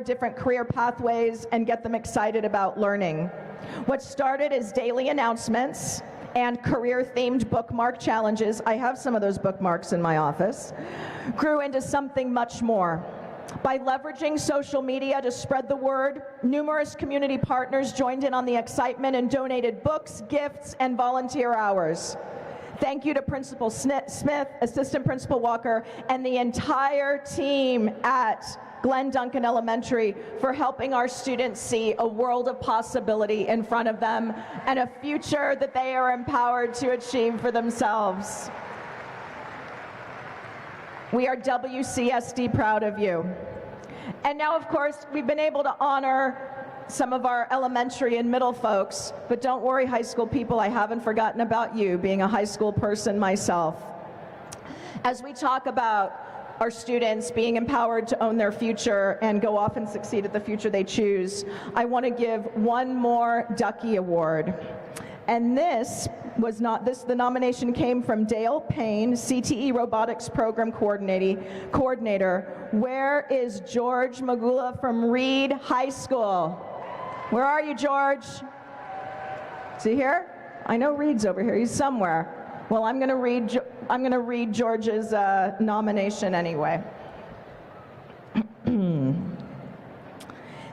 different career pathways and get them excited about learning. What started as daily announcements and career-themed bookmark challenges, I have some of those bookmarks in my office, grew into something much more. By leveraging social media to spread the word, numerous community partners joined in on the excitement and donated books, gifts, and volunteer hours. Thank you to Principal Smith, Assistant Principal Walker, and the entire team at Glen Duncan Elementary for helping our students see a world of possibility in front of them and a future that they are empowered to achieve for themselves. We are WCSD proud of you. And now, of course, we've been able to honor some of our elementary and middle folks, but don't worry, high school people, I haven't forgotten about you, being a high school person myself. As we talk about our students being empowered to own their future and go off and succeed at the future they choose, I want to give one more Ducky Award. And the nomination came from Dale Payne, CTE Robotics Program Coordinator. Where is George Magula from Reed High School? Where are you, George? Is he here? I know Reed's over here. He's somewhere. Well, I'm going to read George's nomination anyway.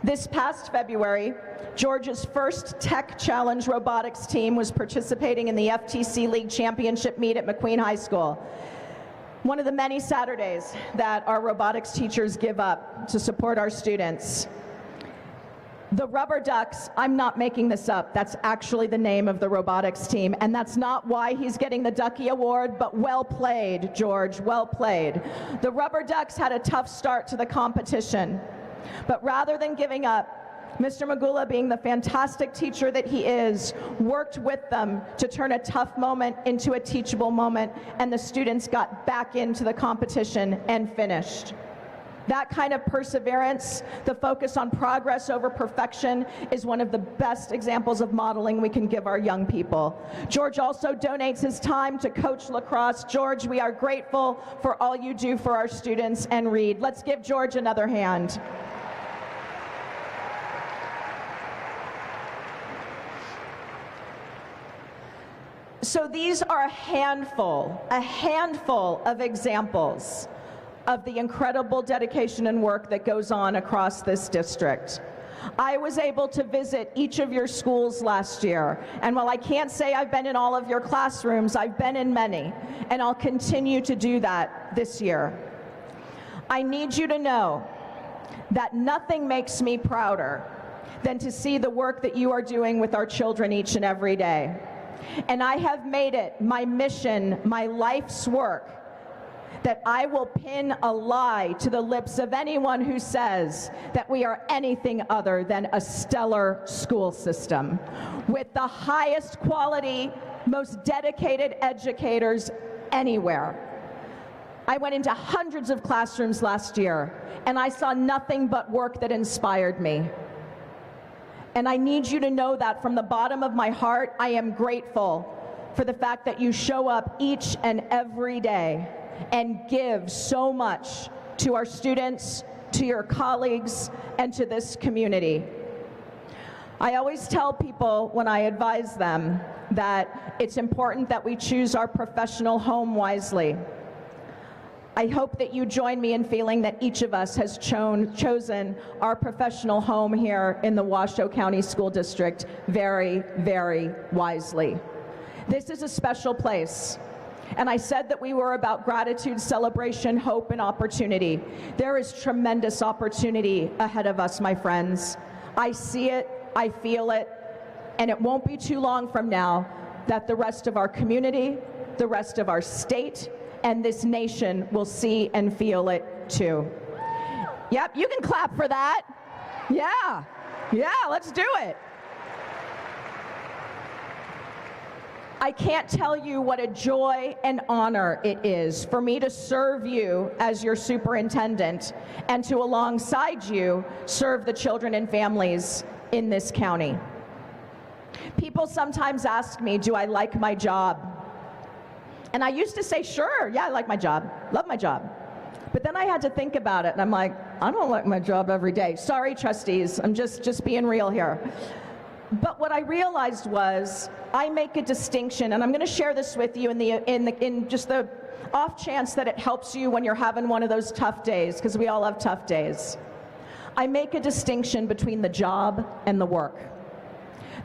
This past February, Georgia's first Tech Challenge robotics team was participating in the FTC League Championship meet at McQueen High School. One of the many Saturdays that our robotics teachers give up to support our students. The Rubber Ducks, I'm not making this up, that's actually the name of the robotics team, and that's not why he's getting the Ducky Award, but well played, George, well played. The Rubber Ducks had a tough start to the competition, but rather than giving up, Mr. Magula, being the fantastic teacher that he is, worked with them to turn a tough moment into a teachable moment, and the students got back into the competition and finished. That kind of perseverance, the focus on progress over perfection, is one of the best examples of modeling we can give our young people. George also donates his time to coach lacrosse. George, we are grateful for all you do for our students and Reed. Let's give George another hand. So these are a handful of examples of the incredible dedication and work that goes on across this district. I was able to visit each of your schools last year, and while I can't say I've been in all of your classrooms, I've been in many, and I'll continue to do that this year. I need you to know that nothing makes me prouder than to see the work that you are doing with our children each and every day. And I have made it my mission, my life's work, that I will pin a lie to the lips of anyone who says that we are anything other than a stellar school system with the highest quality, most dedicated educators anywhere. I went into hundreds of classrooms last year, and I saw nothing but work that inspired me. And I need you to know that from the bottom of my heart, I am grateful for the fact that you show up each and every day and give so much to our students, to your colleagues, and to this community. I always tell people when I advise them that it's important that we choose our professional home wisely. I hope that you join me in feeling that each of us has chosen our professional home here in the Washoe County School District very, very wisely. This is a special place. And I said that we were about gratitude, celebration, hope, and opportunity. There is tremendous opportunity ahead of us, my friends. I see it, I feel it, and it won't be too long from now that the rest of our community, the rest of our state, and this nation will see and feel it too. Yep, you can clap for that. Yeah, let's do it. I can't tell you what a joy and honor it is for me to serve you as your superintendent and to, alongside you, serve the children and families in this county. People sometimes ask me, do I like my job? And I used to say, sure, yeah, I like my job, love my job. But then I had to think about it, and I'm like, I don't like my job every day. Sorry, trustees, I'm just being real here. But what I realized was I make a distinction, and I'm going to share this with you in just the off chance that it helps you when you're having one of those tough days, because we all have tough days. I make a distinction between the job and the work.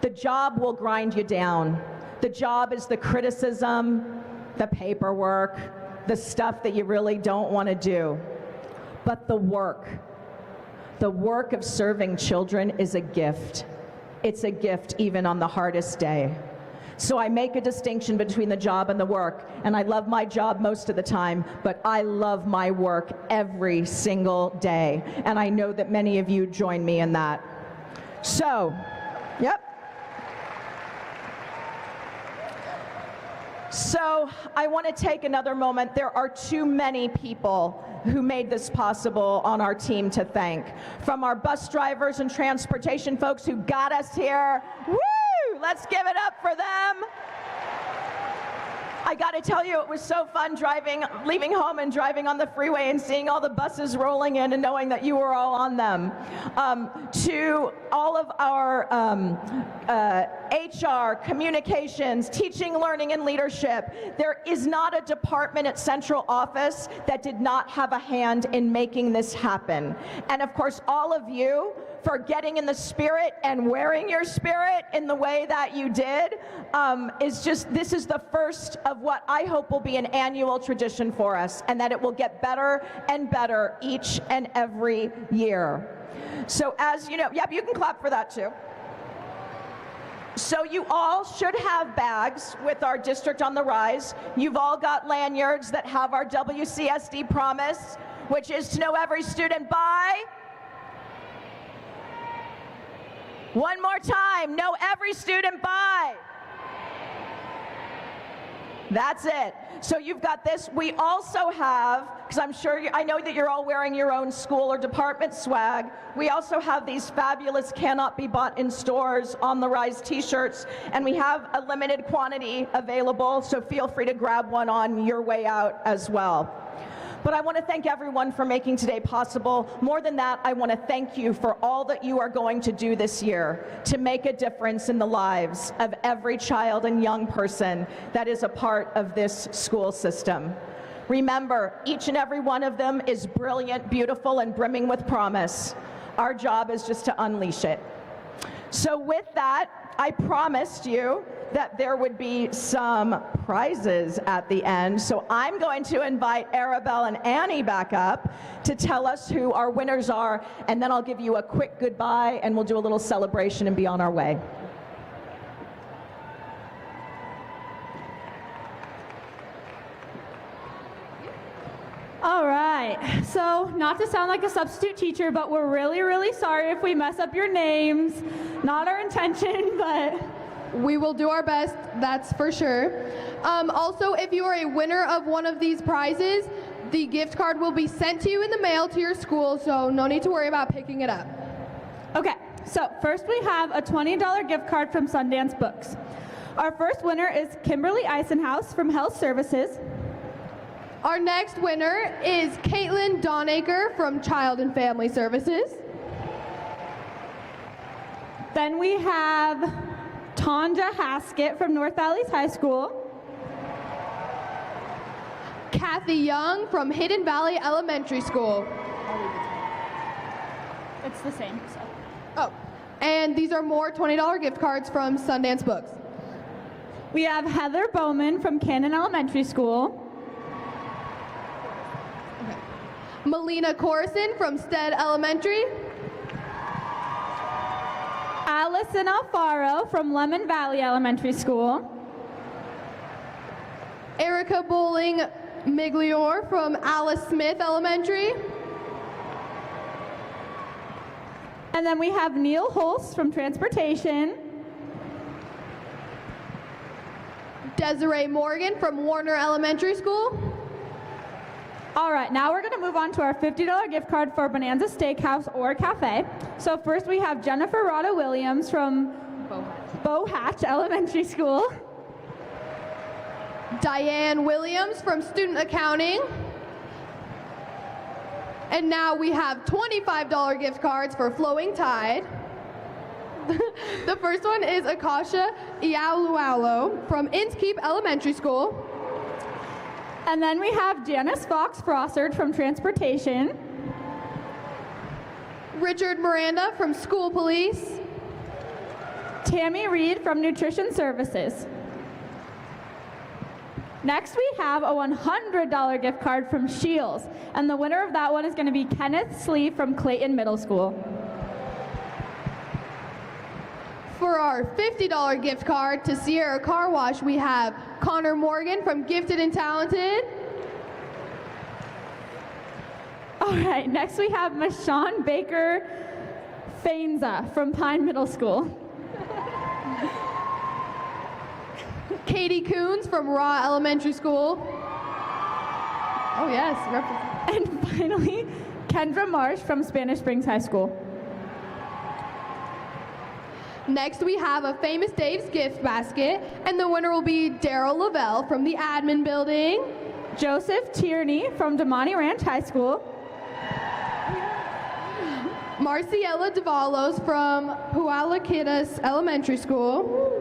The job will grind you down. The job is the criticism, the paperwork, the stuff that you really don't want to do. But the work of serving children is a gift. It's a gift even on the hardest day. So I make a distinction between the job and the work, and I love my job most of the time, but I love my work every single day, and I know that many of you join me in that. So, yep. So I want to take another moment. There are too many people who made this possible on our team to thank. From our bus drivers and transportation folks who got us here. Woo! Let's give it up for them. I got to tell you, it was so fun leaving home and driving on the freeway and seeing all the buses rolling in and knowing that you were all on them. To all of our HR, communications, teaching, learning, and leadership, there is not a department at central office that did not have a hand in making this happen. And of course, all of you for getting in the spirit and wearing your spirit in the way that you did this is the first of what I hope will be an annual tradition for us, and that it will get better and better each and every year. So as you know, yep, you can clap for that too. So you all should have bags with our District on the Rise. You've all got lanyards that have our WCSD promise, which is to know every student by. One more time, know every student by. That's it. So you've got this. We also have, because I know that you're all wearing your own school or department swag, we also have these fabulous cannot be bought in stores on the Rise t-shirts, and we have a limited quantity available, so feel free to grab one on your way out as well. But I want to thank everyone for making today possible. More than that, I want to thank you for all that you are going to do this year to make a difference in the lives of every child and young person that is a part of this school system. Remember, each and every one of them is brilliant, beautiful, and brimming with promise. Our job is just to unleash it. So with that, I promised you that there would be some prizes at the end. So I'm going to invite Arabelle and Annie back up to tell us who our winners are, and then I'll give you a quick goodbye and we'll do a little celebration and be on our way. All right, so not to sound like a substitute teacher, but we're really, really sorry if we mess up your names. Not our intention, but we will do our best, that's for sure. Also, if you are a winner of one of these prizes, the gift card will be sent to you in the mail to your school, so no need to worry about picking it up. okay, so first we have a $20 gift card from Sundance Books. Our first winner is Kimberly Eisenhouse from Health Services. Our next winner is Caitlin Donacre from Child and Family Services. Then we have Tanja Haskett from North Valleys High School. Kathy Young from Hidden Valley Elementary School. It's the same, so. Oh, and these are more $20 gift cards from Sundance Books. We have Heather Bowman from Cannon Elementary School. Melina Corson from Stead Elementary. Allison Alfaro from Lemon Valley Elementary School. Erica Bowling Miglior from Alice Smith Elementary. And then we have Neil Holst from Transportation. Desiree Morgan from Warner Elementary School. All right, now we're going to move on to our $50 gift card for Bonanza Steakhouse or Cafe. So first we have Jennifer Rada Williams from Bohatch Elementary School. Diane Williams from Student Accounting. And now we have $25 gift cards for Flowing Tide. The first one is Akasha Iaulualo from Inskeep Elementary School. And then we have Janice Fox Frossard from Transportation. Richard Miranda from School Police. Tammy Reed from Nutrition Services. Next we have a $100 gift card from Shields, and the winner of that one is going to be Kenneth Slee from Clayton Middle School. For our $50 gift card to Sierra Car Wash, we have Connor Morgan from Gifted and Talented. All right, next we have Michonne Baker Fainza from Pine Middle School. Katie Coons from Raw Elementary School. Oh yes, And finally, Kendra Marsh from Spanish Springs High School. Next, we have a Famous Dave's gift basket, and the winner will be Daryl Lavelle from the admin building. Joseph Tierney from Damani Ranch High School. Marciela Davalos from Hualaquitas Elementary School.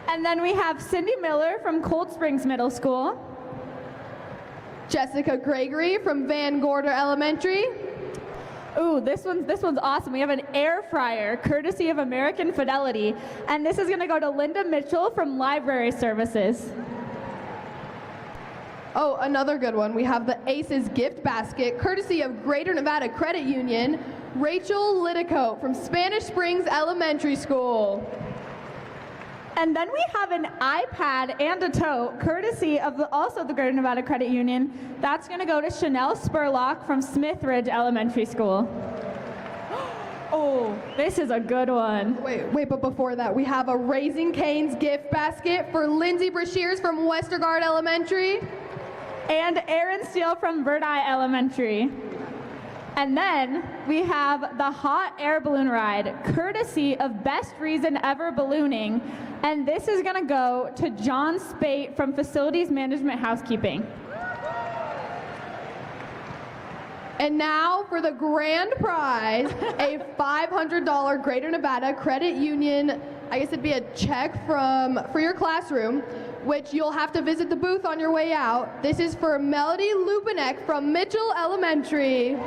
And then we have Cindy Miller from Cold Springs Middle School. Jessica Gregory from Van Gorder Elementary. Ooh, this one's awesome. We have an air fryer, courtesy of American Fidelity, and this is going to go to Linda Mitchell from Library Services. Oh, another good one. We have the Aces gift basket, courtesy of Greater Nevada Credit Union, Rachel Litico from Spanish Springs Elementary School. And then we have an iPad and a tote, courtesy of also the Greater Nevada Credit Union. That's going to go to Chanel Spurlock from Smith Ridge Elementary School. Oh, this is a good one. Wait, but before that, we have a Raising Cane's gift basket for Lindsay Brashears from Westergaard Elementary. And Aaron Steele from Verdi Elementary. And then we have the hot air balloon ride, courtesy of Best Reason Ever Ballooning. And this is gonna go to John Spate from Facilities Management Housekeeping. And now for the grand prize, a $500 Greater Nevada Credit Union, I guess it'd be a check for your classroom, which you'll have to visit the booth on your way out. This is for Melody Lupinek from Mitchell Elementary.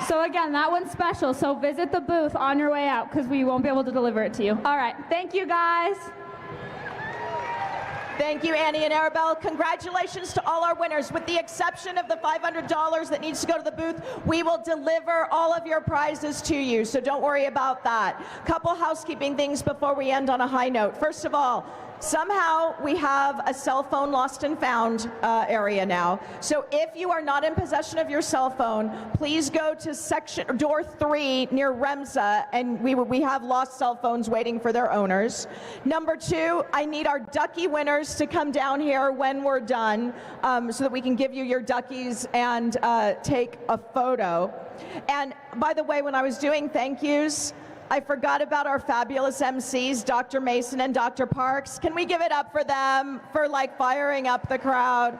So again, that one's special, so visit the booth on your way out because we won't be able to deliver it to you. All right, thank you guys. Thank you, Annie and Arabelle. Congratulations to all our winners. With the exception of the $500 that needs to go to the booth, we will deliver all of your prizes to you, so don't worry about that. Couple housekeeping things before we end on a high note. First of all, somehow we have a cell phone lost and found area now. So if you are not in possession of your cell phone, please go to door 3 near Remsa, and we have lost cell phones waiting for their owners. Number 2, I need our ducky winners to come down here when we're done so that we can give you your duckies and take a photo. And by the way, when I was doing thank yous, I forgot about our fabulous MCs, Dr. Mason and Dr. Parks. Can we give it up for them for firing up the crowd?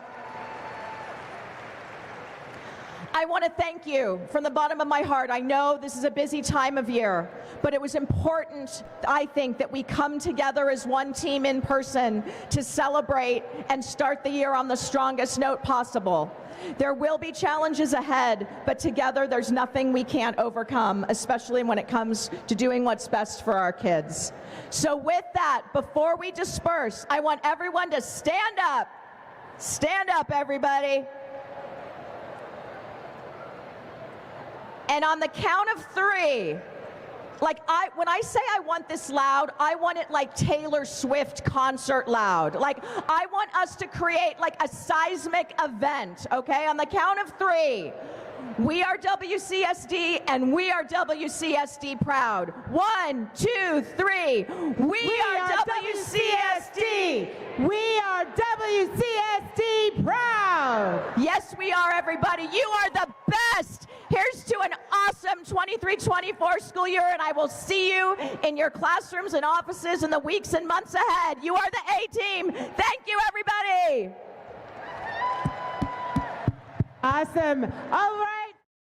I want to thank you from the bottom of my heart. I know this is a busy time of year, but it was important, I think, that we come together as one team in person to celebrate and start the year on the strongest note possible. There will be challenges ahead, but together there's nothing we can't overcome, especially when it comes to doing what's best for our kids. So with that, before we disperse, I want everyone to stand up. Stand up, everybody. And on the count of 3, when I say I want this loud, I want it like Taylor Swift concert loud. I want us to create a seismic event, okay? On the count of 3, we are WCSD and we are WCSD proud. 1, 2, 3. We are WCSD. We are WCSD proud. Yes, we are, everybody. You are the best. Here's to an awesome 23-24 school year, and I will see you in your classrooms and offices in the weeks and months ahead. You are the A-team. Thank you, everybody. Awesome. All right.